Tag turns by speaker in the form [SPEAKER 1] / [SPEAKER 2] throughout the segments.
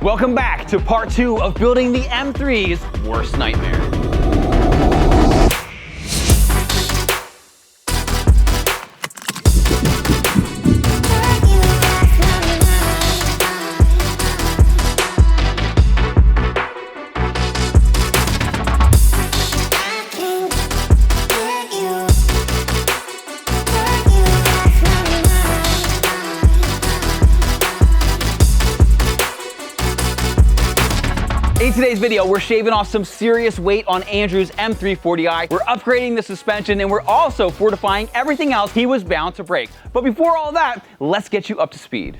[SPEAKER 1] Welcome back to part 2 of building the M3's worst nightmare. In today's video, we're shaving off some serious weight on Andrew's M340i. We're upgrading the suspension and we're also fortifying everything else he was bound to break. But before all that, let's get you up to speed.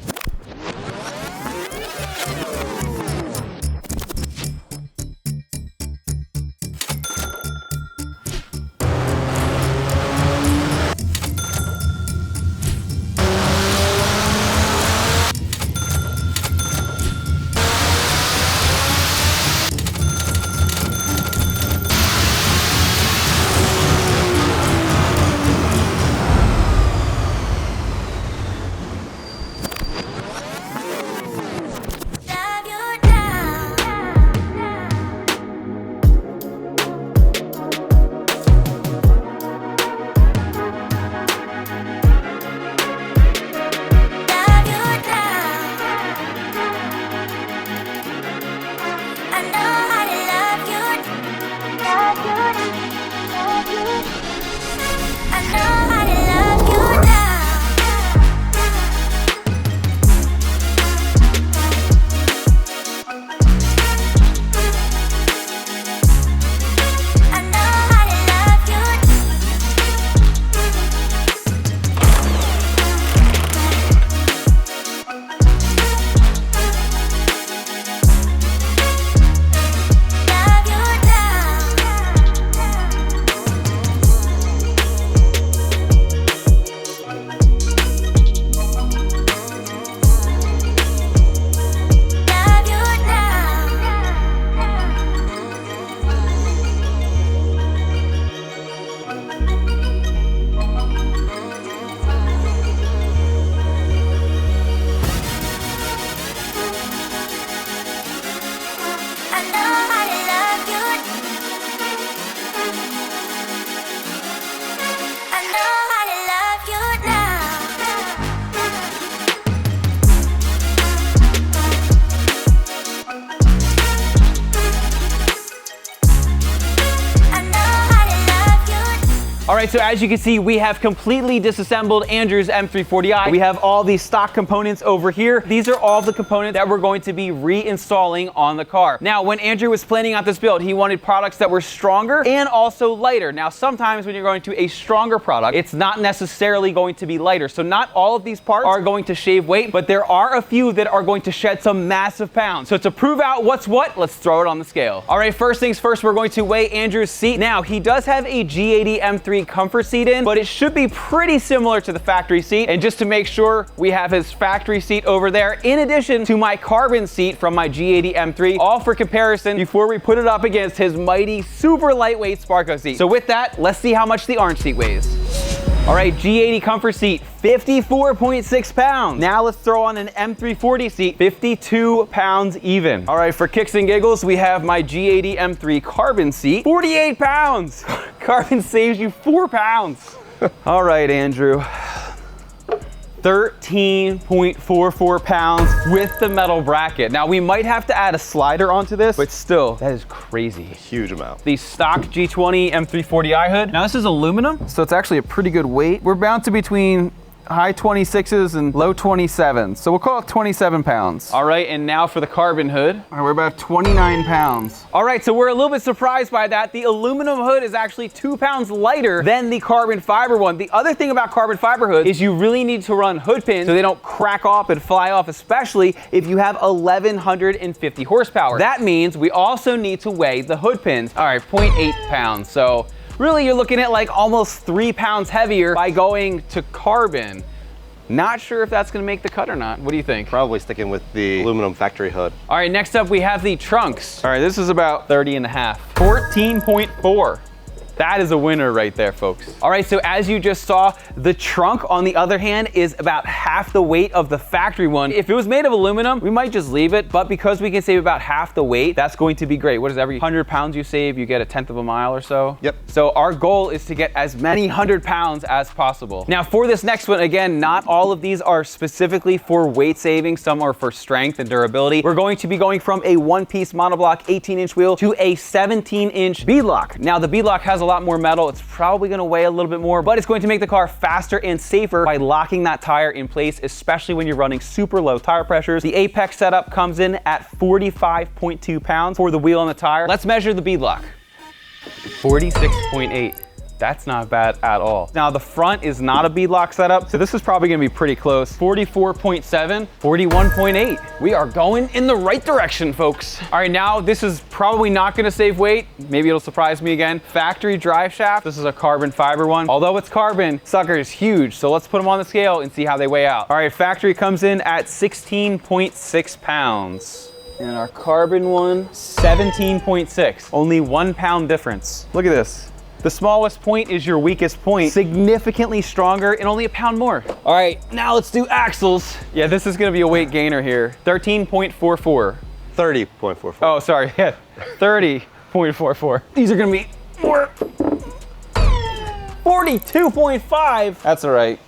[SPEAKER 1] All right, so as you can see, we have completely disassembled Andrew's M340i. We have all these stock components over here. These are all the components that we're going to be reinstalling on the car. Now, when Andrew was planning out this build, he wanted products that were stronger and also lighter. Now, sometimes when you're going to a stronger product, it's not necessarily going to be lighter. So not all of these parts are going to shave weight, but there are a few that are going to shed some massive pounds. So to prove out what's what, let's throw it on the scale. All right, first things first, we're going to weigh Andrew's seat. Now, he does have a G80 M3 comfort seat in, but it should be pretty similar to the factory seat. And just to make sure, we have his factory seat over there, in addition to my carbon seat from my G80 M3, all for comparison before we put it up against his mighty, super lightweight SPARCO seat. So with that, let's see how much the orange seat weighs. All right, G80 comfort seat, 54.6 pounds. Now let's throw on an M340 seat, 52 pounds even. All right, for kicks and giggles, we have my G80 M3 carbon seat, 48 pounds. Carbon saves you 4 pounds. All right, Andrew. 13.44 pounds with the metal bracket. Now we might have to add a slider onto this, but still, that is crazy.
[SPEAKER 2] Huge amount.
[SPEAKER 1] The stock G20 M340i hood. Now this is aluminum, so it's actually a pretty good weight. We're bound to between high 26s and low 27s. So we'll call it 27 pounds. All right, and now for the carbon hood. All right, we're about 29 pounds. All right, so we're a little bit surprised by that. The aluminum hood is actually 2 pounds lighter than the carbon fiber one. The other thing about carbon fiber hoods is you really need to run hood pins so they don't crack off and fly off, especially if you have 1150 horsepower. That means we also need to weigh the hood pins. All right, 0.8 pounds. So really, you're looking at like almost 3 pounds heavier by going to carbon. Not sure if that's gonna make the cut or not. What do you think?
[SPEAKER 2] Probably sticking with the aluminum factory hood.
[SPEAKER 1] All right, next up we have the trunks. All right, this is about 30 and a half. 14.4. That is a winner right there, folks. All right, so as you just saw, the trunk, on the other hand, is about half the weight of the factory one. If it was made of aluminum, we might just leave it, but because we can save about half the weight, that's going to be great. What is every 100 pounds you save, you get a 1/10 of a mile or so?
[SPEAKER 2] Yep.
[SPEAKER 1] So our goal is to get as many 100 pounds as possible. Now for this next one, again, not all of these are specifically for weight saving. Some are for strength and durability. We're going to be going from a one-piece monoblock 18-inch wheel to a 17-inch beadlock. Now the beadlock has a lot more metal. It's probably gonna weigh a little bit more, but it's going to make the car faster and safer by locking that tire in place, especially when you're running super low tire pressures. The Apex setup comes in at 45.2 pounds for the wheel and the tire. Let's measure the beadlock. 46.8. That's not bad at all. Now the front is not a beadlock setup, so this is probably gonna be pretty close. 44.7, 41.8. We are going in the right direction, folks. All right, now this is probably not gonna save weight. Maybe it'll surprise me again. Factory drive shaft. This is a carbon fiber one. Although it's carbon, sucker is huge. So let's put them on the scale and see how they weigh out. All right, factory comes in at 16.6 pounds. And our carbon one, 17.6. Only 1 pound difference. Look at this. The smallest point is your weakest point, significantly stronger and only 1 pound more. All right, now let's do axles. Yeah, this is gonna be a weight gainer here. 13.44.
[SPEAKER 2] 30.44.
[SPEAKER 1] Oh, sorry, yeah, 30.44. These are gonna be more. 42.5. That's all right.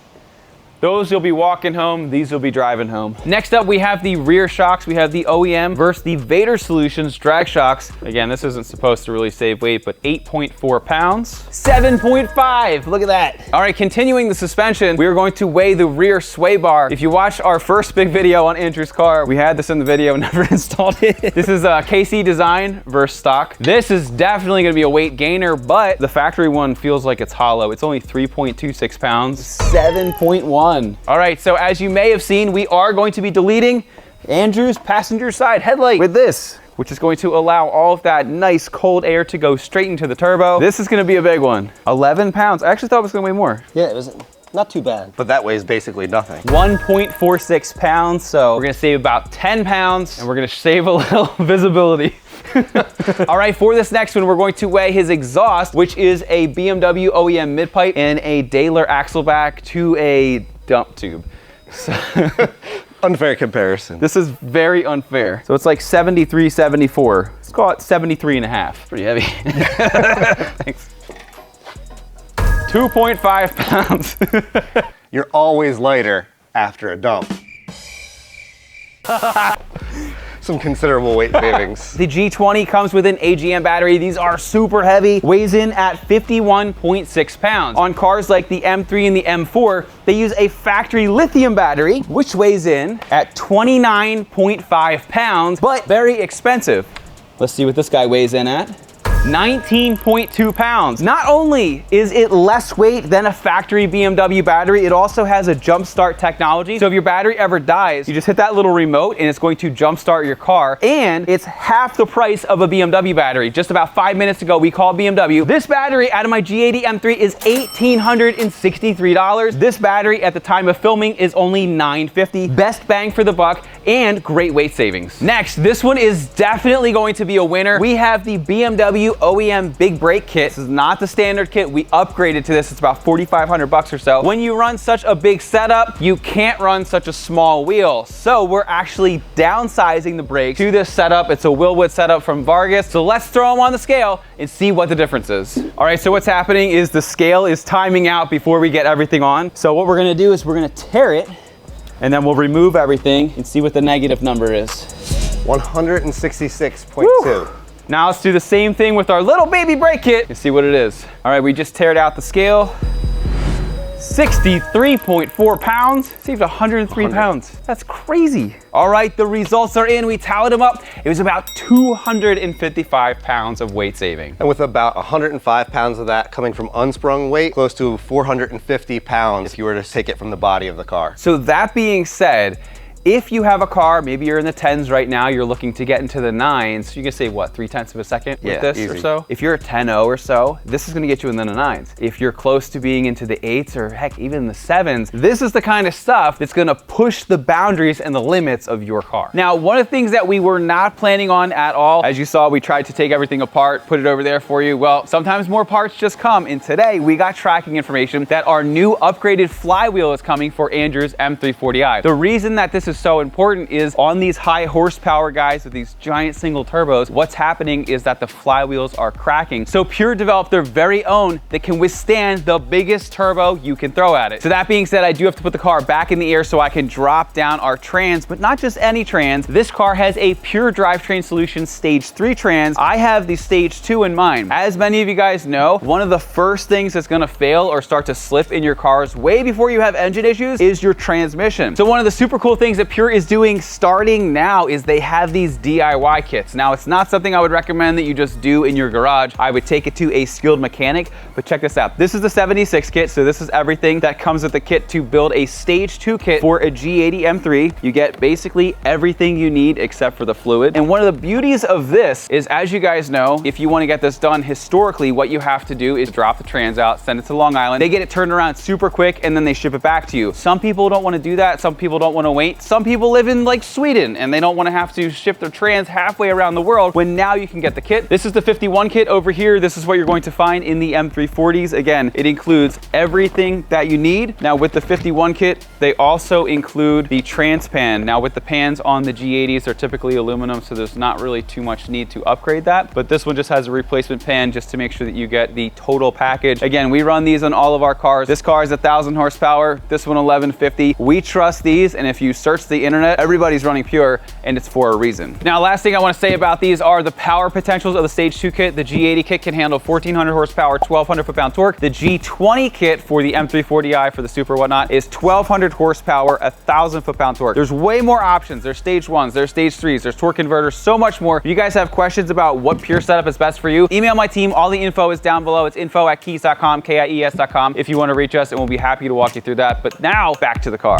[SPEAKER 1] Those you'll be walking home, these you'll be driving home. Next up, we have the rear shocks. We have the OEM versus the Vader Solutions drag shocks. Again, this isn't supposed to really save weight, but 8.4 pounds. 7.5, look at that. All right, continuing the suspension, we are going to weigh the rear sway bar. If you watched our first big video on Andrew's car, we had this in the video, never installed it. This is a KC design versus stock. This is definitely gonna be a weight gainer, but the factory one feels like it's hollow. It's only 3.26 pounds, 7.1. All right, so as you may have seen, we are going to be deleting Andrew's passenger side headlight with this, which is going to allow all of that nice cold air to go straight into the turbo. This is gonna be a big one. 11 pounds. I actually thought it was gonna weigh more.
[SPEAKER 3] Yeah, it was not too bad.
[SPEAKER 2] But that weighs basically nothing.
[SPEAKER 1] 1.46 pounds, so we're gonna save about 10 pounds, and we're gonna save a little visibility. All right, for this next one, we're going to weigh his exhaust, which is a BMW OEM mid-pipe and a Daimler axle back to a dump tube. So
[SPEAKER 2] Unfair comparison.
[SPEAKER 1] this is very unfair. So it's like 73, 74. Let's call it 73 and a half. Pretty heavy. Thanks. 2.5 pounds.
[SPEAKER 2] You're always lighter after a dump. Some considerable weight savings.
[SPEAKER 1] The G20 comes with an AGM battery. These are super heavy, weighs in at 51.6 pounds. On cars like the M3 and the M4, they use a factory lithium battery, which weighs in at 29.5 pounds, but very expensive. Let's see what this guy weighs in at. 19.2 pounds. Not only is it less weight than a factory BMW battery, it also has a jump start technology. So if your battery ever dies, you just hit that little remote and it's going to jump start your car. And it's half the price of a BMW battery. Just about 5 minutes ago, we called BMW. This battery out of my G80 M3 is $1,863. This battery at the time of filming is only $950. Best bang for the buck and great weight savings. Next, this one is definitely going to be a winner. We have the BMW OEM big brake kit. This is not the standard kit. We upgraded to this. It's about 4,500 bucks or so. When you run such a big setup, you can't run such a small wheel. So we're actually downsizing the brakes to this setup. It's a Willwood setup from Vargas. So let's throw them on the scale and see what the difference is. All right, so what's happening is the scale is timing out before we get everything on. So what we're gonna do is we're gonna tear it and then we'll remove everything and see what the negative number is.
[SPEAKER 2] 166.2.
[SPEAKER 1] Now let's do the same thing with our little baby brake kit and see what it is. All right, we just teared out the scale. 63.4 pounds, saved 103 pounds. That's crazy. All right, the results are in. We tallied them up. It was about 255 pounds of weight saving.
[SPEAKER 2] And with about 105 pounds of that coming from unsprung weight, close to 450 pounds if you were to take it from the body of the car.
[SPEAKER 1] So that being said, If you have a car, maybe you're in the 10s right now, you're looking to get into the 9s, you can say what, 0.3 of a second with this
[SPEAKER 2] easy.
[SPEAKER 1] or so? If you're a 10.0 or so, this is gonna get you in the 9s. If you're close to being into the 8s or heck, even the 7s, this is the kind of stuff that's gonna push the boundaries and the limits of your car. Now, one of the things that we were not planning on at all, as you saw, we tried to take everything apart, put it over there for you. Well, sometimes more parts just come, and today we got tracking information that our new upgraded flywheel is coming for Andrew's M340i. The reason that this is so important is on these high horsepower guys with these giant single turbos, what's happening is that the flywheels are cracking. So Pure developed their very own that can withstand the biggest turbo you can throw at it. So that being said, I do have to put the car back in the air so I can drop down our trans, but not just any trans. This car has a Pure Drivetrain Solutions Stage 3 trans. I have the Stage 2 in mine. As many of you guys know, one of the first things that's gonna fail or start to slip in your cars way before you have engine issues is your transmission. So one of the super cool things that Pure is doing starting now is they have these DIY kits. Now, it's not something I would recommend that you just do in your garage. I would take it to a skilled mechanic, but check this out. This is the 76 kit, so this is everything that comes with the kit to build a Stage 2 kit for a G80 M3. You get basically everything you need except for the fluid. And one of the beauties of this is, as you guys know, if you want to get this done historically, what you have to do is drop the trans out, send it to Long Island. They get it turned around super quick, and then they ship it back to you. Some people don't want to do that. Some people don't want to wait. Some people live in like Sweden, and they don't want to have to ship their trans halfway around the world when now you can get the kit. This is the 51 kit over here. This is what you're going to find in the M340s. Again, it includes everything that you need. Now with the 51 kit, they also include the trans pan. Now with the pans on the G80s, they're typically aluminum, so there's not really too much need to upgrade that. But this one just has a replacement pan just to make sure that you get the total package. Again, we run these on all of our cars. This car is 1,000 horsepower, this one 1150. We trust these, and if you search the internet, everybody's running Pure, and it's for a reason. Now, last thing I want to say about these are the power potentials of the Stage 2 kit. The G80 kit can handle 1,400 horsepower, 1,200 foot-pound torque. The G20 kit for the M340i for the Super whatnot is 1,200 horsepower, 1,000 foot-pound torque. There's way more options. There's Stage 1s, there's Stage 3s, there's torque converters, so much more. If you guys have questions about what Pure setup is best for you, email my team. All the info is down below. It's info@kies.com, KIES.com, if you want to reach us, and we'll be happy to walk you through that. But now, back to the car.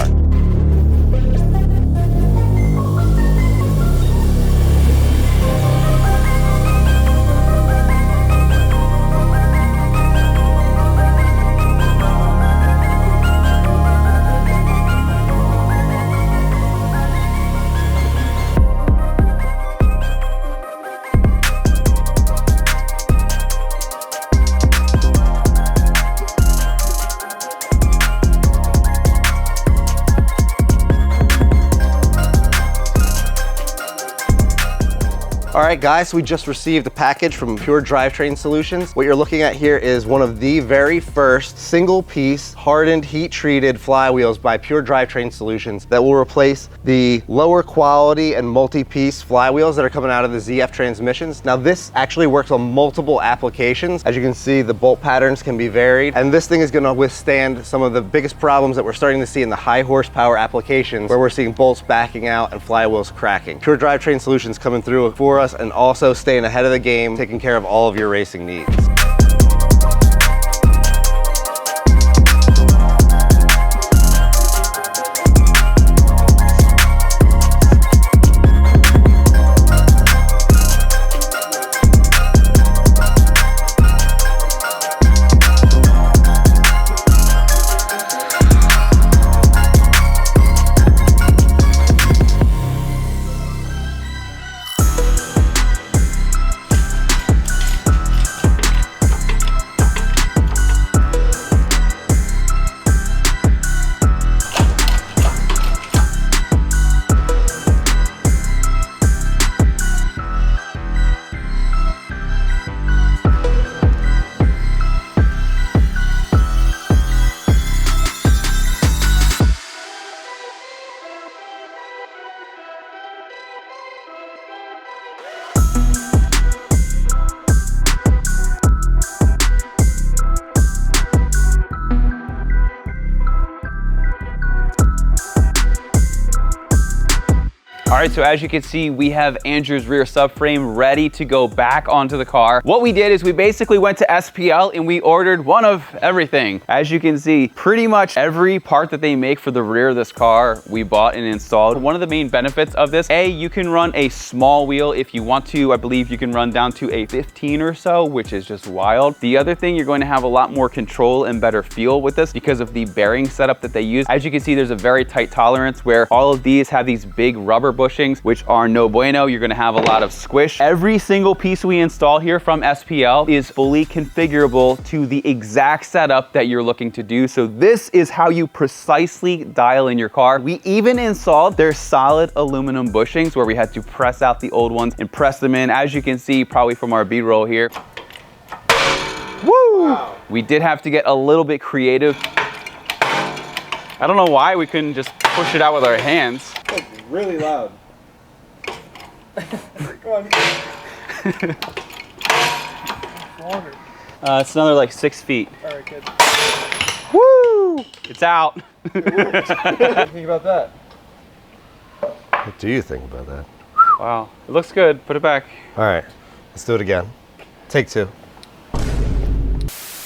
[SPEAKER 2] All right, guys, so we just received a package from Pure Drivetrain Solutions. What you're looking at here is one of the very first single-piece, hardened, heat-treated flywheels by Pure Drivetrain Solutions that will replace the lower quality and multi-piece flywheels that are coming out of the ZF transmissions. Now, this actually works on multiple applications. As you can see, the bolt patterns can be varied, and this thing is gonna withstand some of the biggest problems that we're starting to see in the high horsepower applications, where we're seeing bolts backing out and flywheels cracking. Pure Drivetrain Solutions coming through for us and also staying ahead of the game, taking care of all of your racing needs.
[SPEAKER 1] right, so as you can see, we have Andrew's rear subframe ready to go back onto the car. What we did is we basically went to SPL and we ordered one of everything. As you can see, pretty much every part that they make for the rear of this car, we bought and installed. One of the main benefits of this, you can run a small wheel if you want to. I believe you can run down to a 15 or so, which is just wild. The other thing, you're going to have a lot more control and better feel with this because of the bearing setup that they use. As you can see, there's a very tight tolerance where all of these have these big rubber bushings, which are no bueno. You're gonna have a lot of squish. Every single piece we install here from SPL is fully configurable to the exact setup that you're looking to do. So this is how you precisely dial in your car. We even installed their solid aluminum bushings where we had to press out the old ones and press them in. As you can see, probably from our B-roll here. Woo! Wow. We did have to get a little bit creative. I don't know why we couldn't just push it out with our hands.
[SPEAKER 4] It's really loud. Go on. Longer.
[SPEAKER 1] It's another like 6 feet.
[SPEAKER 4] All right, good.
[SPEAKER 1] Woo! It's out.
[SPEAKER 4] What do you think about that?
[SPEAKER 2] What do you think about that?
[SPEAKER 1] Wow, it looks good. Put it back.
[SPEAKER 2] All right, let's do it again. Take two.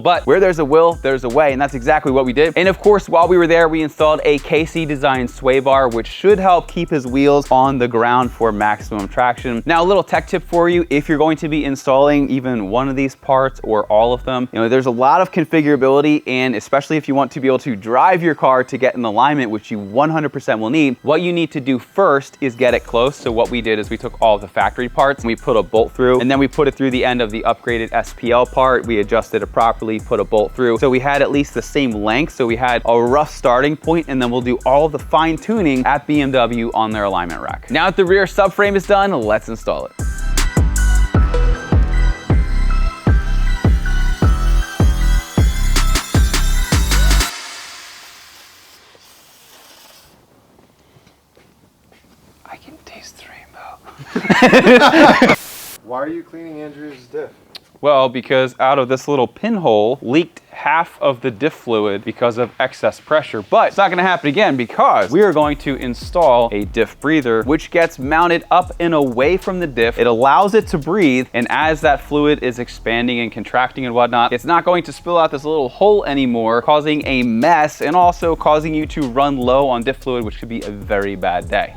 [SPEAKER 1] But where there's a will, there's a way, and that's exactly what we did. And of course, while we were there, we installed a KC designed sway bar, which should help keep his wheels on the ground for maximum traction. Now, a little tech tip for you, if you're going to be installing even one of these parts or all of them, you know, there's a lot of configurability, and especially if you want to be able to drive your car to get in alignment, which you 100% will need, what you need to do first is get it close. So what we did is we took all of the factory parts and we put a bolt through, and then we put it through the end of the upgraded SPL part. We adjusted it properly, put a bolt through. So we had at least the same length. So we had a rough starting point, and then we'll do all of the fine tuning at BMW on their alignment rack. Now that the rear subframe is done, let's install it. I can taste the rainbow.
[SPEAKER 4] Why are you cleaning Andrew's diff?
[SPEAKER 1] Well, because out of this little pinhole leaked half of the diff fluid because of excess pressure. But it's not gonna happen again because we are going to install a diff breather, which gets mounted up and away from the diff. It allows it to breathe, and as that fluid is expanding and contracting and whatnot, it's not going to spill out this little hole anymore, causing a mess and also causing you to run low on diff fluid, which could be a very bad day.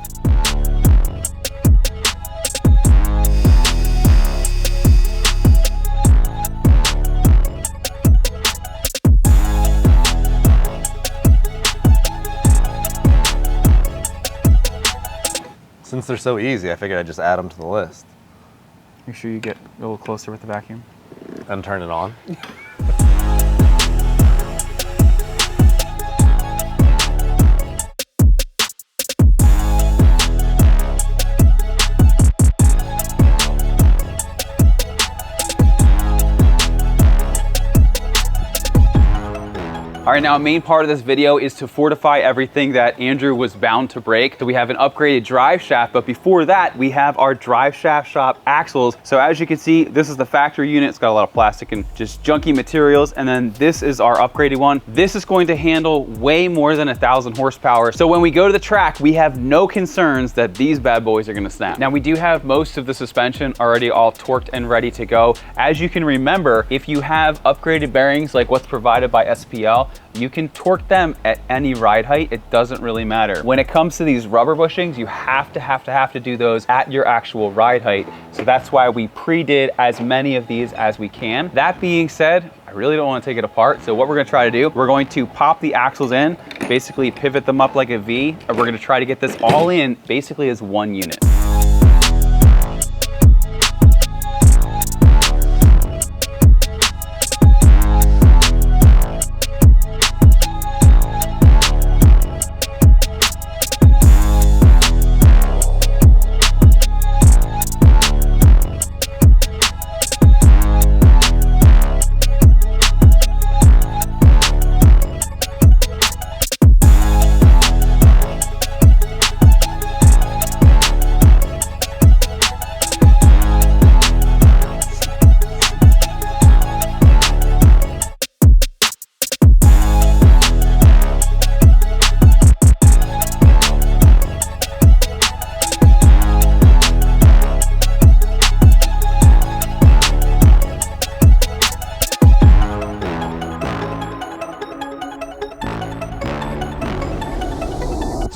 [SPEAKER 2] Since they're so easy, I figured I'd just add them to the list.
[SPEAKER 1] Make sure you get a little closer with the vacuum.
[SPEAKER 2] And turn it on.
[SPEAKER 1] All right, now a main part of this video is to fortify everything that Andrew was bound to break. So we have an upgraded drive shaft, but before that, we have our drive shaft shop axles. So as you can see, this is the factory unit. It's got a lot of plastic and just junky materials. And then this is our upgraded one. This is going to handle way more than 1,000 horsepower. So when we go to the track, we have no concerns that these bad boys are gonna snap. Now we do have most of the suspension already all torqued and ready to go. As you can remember, if you have upgraded bearings like what's provided by SPL, you can torque them at any ride height. It doesn't really matter. When it comes to these rubber bushings, you have to do those at your actual ride height. So that's why we pre-did as many of these as we can. That being said, I really don't want to take it apart. So what we're going to try to do, we're going to pop the axles in, basically pivot them up like a V, and we're going to try to get this all in basically as one unit.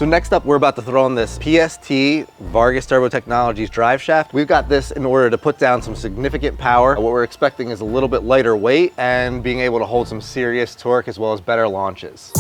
[SPEAKER 2] So next up, we're about to throw in this PST Vargas Turbo Technologies drive shaft. We've got this in order to put down some significant power. What we're expecting is a little bit lighter weight and being able to hold some serious torque as well as better launches.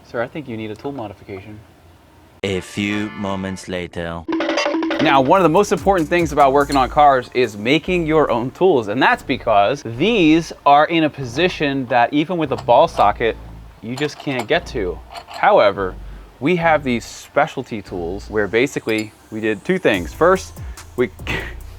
[SPEAKER 1] Sir, I think you need a tool modification.
[SPEAKER 5] A few moments later.
[SPEAKER 1] Now, one of the most important things about working on cars is making your own tools, and that's because these are in a position that even with a ball socket, you just can't get to. However, we have these specialty tools where basically we did two things. First, we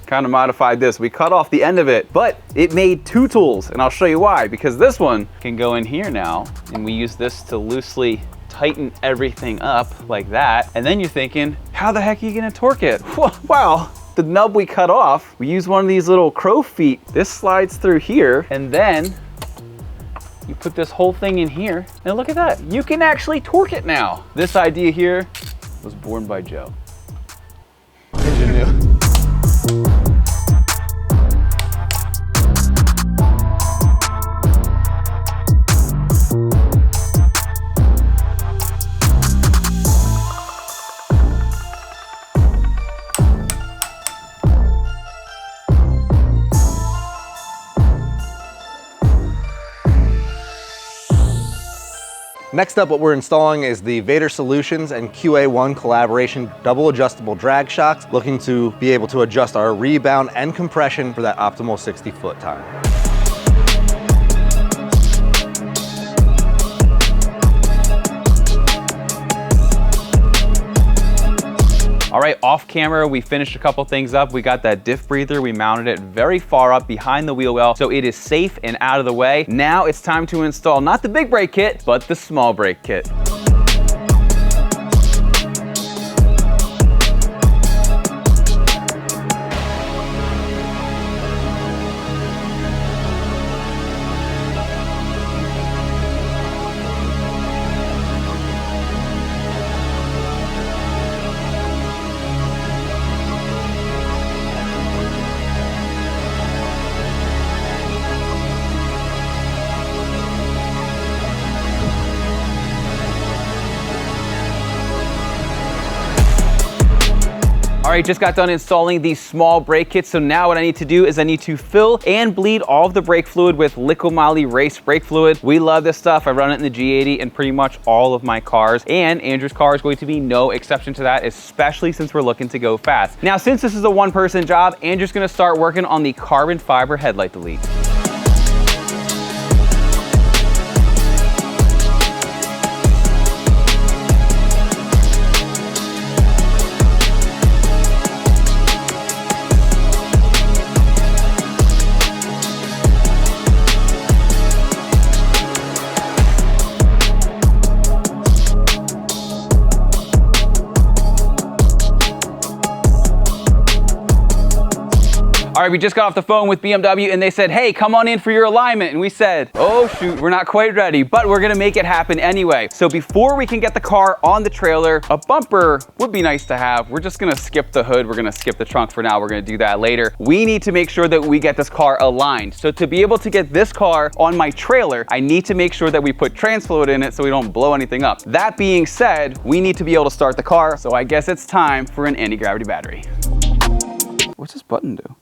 [SPEAKER 1] kind of modified this. We cut off the end of it, but it made two tools, and I'll show you why. Because this one can go in here now, and we use this to loosely tighten everything up like that. And then you're thinking, how the heck are you gonna torque it? Well, the nub we cut off, we use one of these little crow feet. This slides through here, and then you put this whole thing in here, and look at that. You can actually torque it now. This idea here was born by Joe.
[SPEAKER 2] Ingenuity. Next up, what we're installing is the Vader Solutions and QA1 collaboration double adjustable drag shocks, looking to be able to adjust our rebound and compression for that optimal 60-foot time.
[SPEAKER 1] All right, off camera, we finished a couple things up. We got that diff breather. We mounted it very far up behind the wheel well, so it is safe and out of the way. Now it's time to install not the big brake kit, but the small brake kit. All right, just got done installing these small brake kits. So now what I need to do is I need to fill and bleed all of the brake fluid with Liqui Moly race brake fluid. We love this stuff. I run it in the G80 and pretty much all of my cars. And Andrew's car is going to be no exception to that, especially since we're looking to go fast. Now, since this is a one-person job, Andrew's gonna start working on the carbon fiber headlight delete. All right, we just got off the phone with BMW and they said, hey, come on in for your alignment. And we said, oh shoot, we're not quite ready, but we're gonna make it happen anyway. So before we can get the car on the trailer, a bumper would be nice to have. We're just gonna skip the hood. We're gonna skip the trunk for now. We're gonna do that later. We need to make sure that we get this car aligned. So to be able to get this car on my trailer, I need to make sure that we put trans fluid in it so we don't blow anything up. That being said, we need to be able to start the car. So I guess it's time for an anti-gravity battery. What's this button do?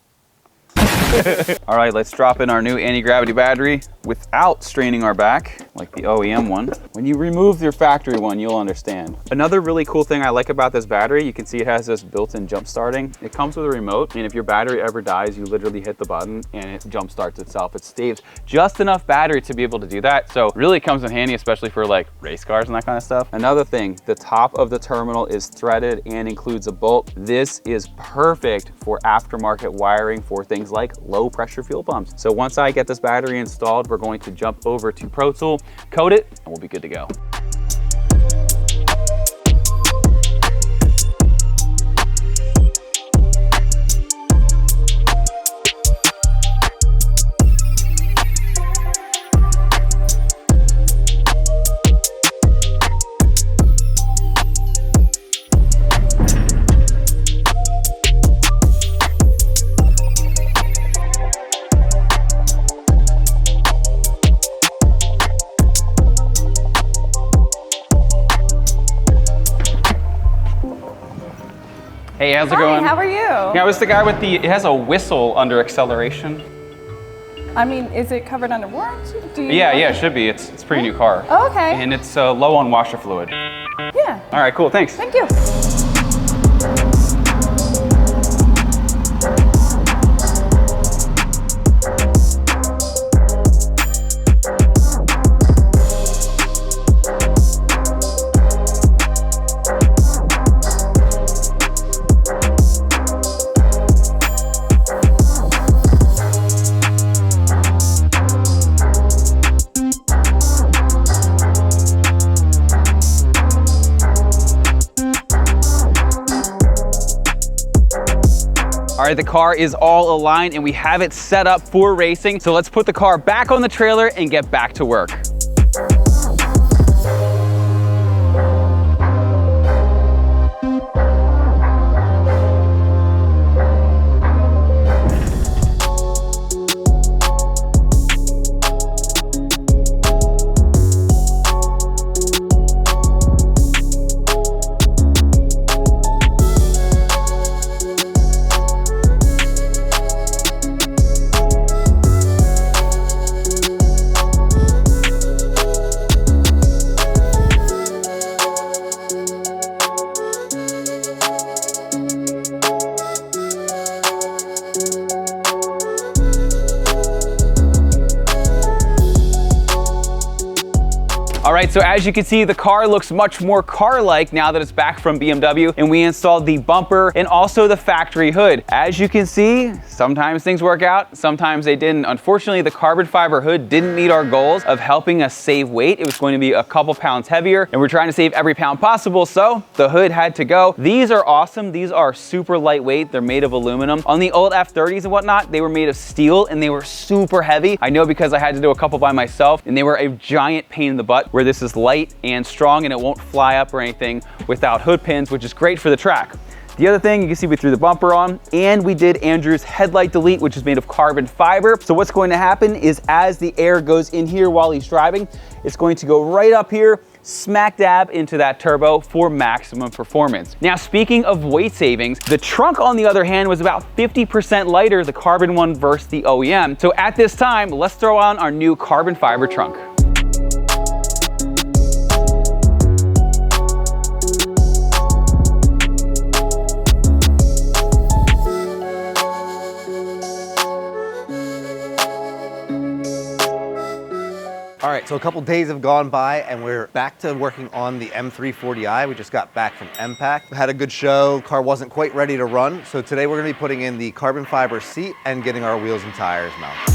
[SPEAKER 1] All right, let's drop in our new anti-gravity battery without straining our back like the OEM one. When you remove your factory one, you'll understand. Another really cool thing I like about this battery, you can see it has this built-in jump starting. It comes with a remote, and if your battery ever dies, you literally hit the button and it jump starts itself. It saves just enough battery to be able to do that. So really comes in handy, especially for like race cars and that kind of stuff. Another thing, the top of the terminal is threaded and includes a bolt. This is perfect for aftermarket wiring for things like low pressure fuel pumps. So once I get this battery installed, we're going to jump over to Pro Tool, code it, and we'll be good to go. Hey, how's it
[SPEAKER 6] Hi,
[SPEAKER 1] going?
[SPEAKER 6] how are you?
[SPEAKER 1] Yeah, I was the guy with the, it has a whistle under acceleration.
[SPEAKER 6] I mean, is it covered under warranty?
[SPEAKER 1] Yeah, it should be. It's a pretty new car.
[SPEAKER 6] Oh, okay.
[SPEAKER 1] And it's low on washer fluid.
[SPEAKER 6] Yeah.
[SPEAKER 1] All right, cool, thanks.
[SPEAKER 6] Thank you.
[SPEAKER 1] All right, the car is all aligned and we have it set up for racing. So let's put the car back on the trailer and get back to work. All right, so as you can see, the car looks much more car-like now that it's back from BMW, and we installed the bumper and also the factory hood. As you can see, sometimes things work out, sometimes they didn't. Unfortunately, the carbon fiber hood didn't meet our goals of helping us save weight. It was going to be a couple pounds heavier, and we're trying to save every pound possible, so the hood had to go. These are awesome. These are super lightweight. They're made of aluminum. On the old F30s and whatnot, they were made of steel, and they were super heavy. I know because I had to do a couple by myself, and they were a giant pain in the butt, where this is light and strong and it won't fly up or anything without hood pins, which is great for the track. The other thing, you can see we threw the bumper on and we did Andrew's headlight delete, which is made of carbon fiber. So what's going to happen is as the air goes in here while he's driving, it's going to go right up here, smack dab into that turbo for maximum performance. Now, speaking of weight savings, the trunk on the other hand was about 50% lighter, the carbon one versus the OEM. So at this time, let's throw on our new carbon fiber trunk.
[SPEAKER 2] All right, so a couple days have gone by and we're back to working on the M340i. We just got back from MPAC. We had a good show. Car wasn't quite ready to run. So today we're gonna be putting in the carbon fiber seat and getting our wheels and tires mounted.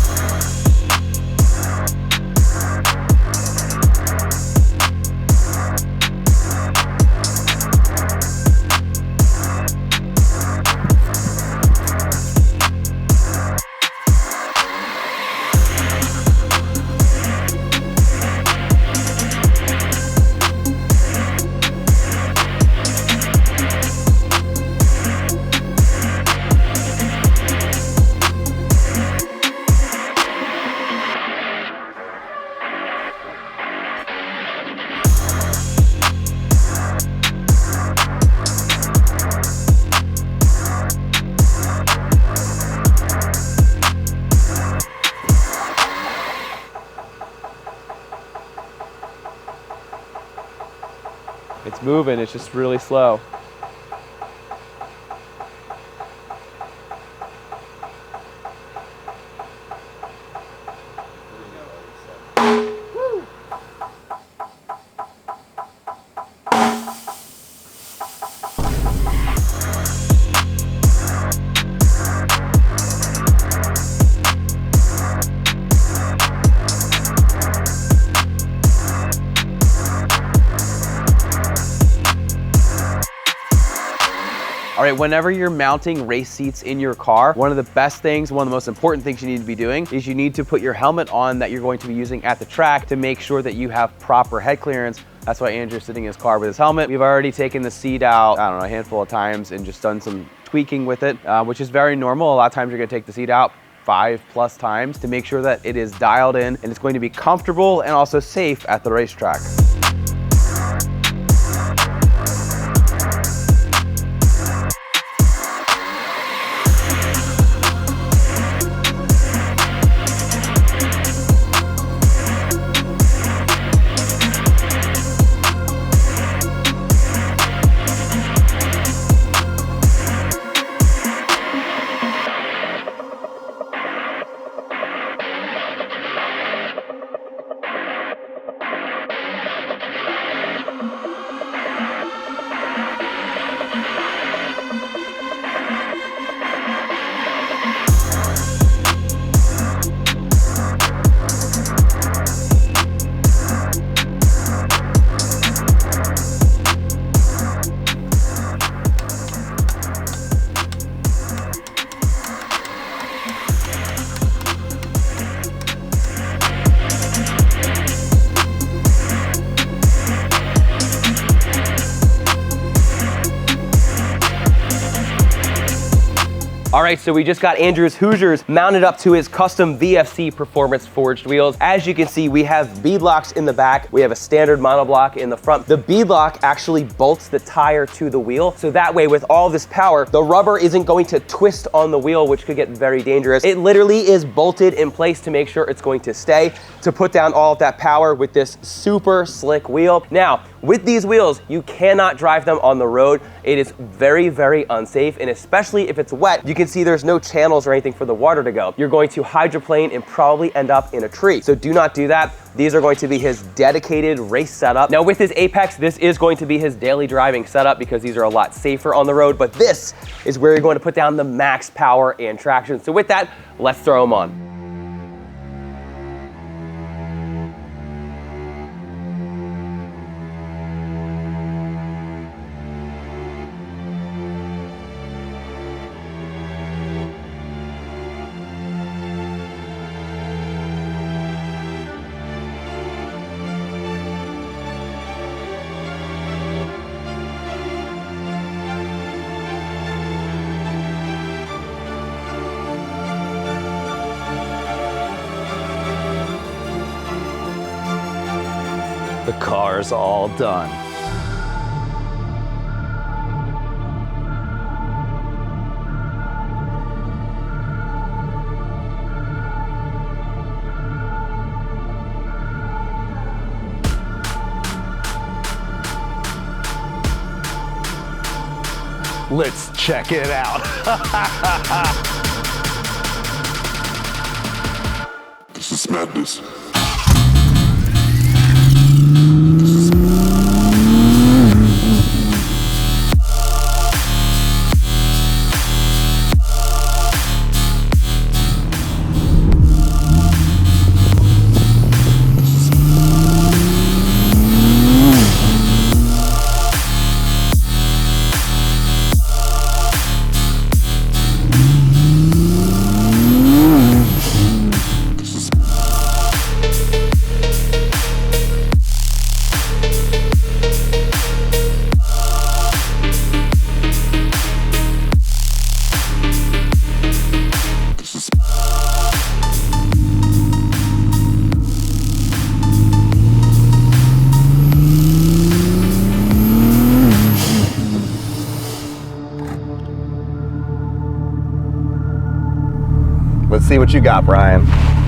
[SPEAKER 7] It's moving, it's just really slow. All right, whenever you're mounting race seats in your car, one of the best things, one of the most important things you need to be doing is you need to put your helmet on that you're going to be using at the track to make sure that you have proper head clearance. That's why Andrew's sitting in his car with his helmet. We've already taken the seat out, I don't know, a handful of times and just done some tweaking with it, which is very normal. A lot of times you're gonna take the seat out 5+ times to make sure that it is dialed in and it's going to be comfortable and also safe at the racetrack. All right, so we just got Andrew's Hoosiers mounted up to his custom VFC performance forged wheels. As you can see, we have bead locks in the back. We have a standard monoblock in the front. The bead lock actually bolts the tire to the wheel. So that way, with all this power, the rubber isn't going to twist on the wheel, which could get very dangerous. It literally is bolted in place to make sure it's going to stay, to put down all of that power with this super slick wheel. Now, with these wheels, you cannot drive them on the road. It is very, very unsafe, and especially if it's wet, you can see there's no channels or anything for the water to go. You're going to hydroplane and probably end up in a tree. So do not do that. These are going to be his dedicated race setup. Now with his Apex, this is going to be his daily driving setup because these are a lot safer on the road, but this is where you're going to put down the max power and traction. So with that, let's throw them on.
[SPEAKER 5] The car's all done. Let's check it out.
[SPEAKER 8] This is madness.
[SPEAKER 2] Let's see what you got, Brian.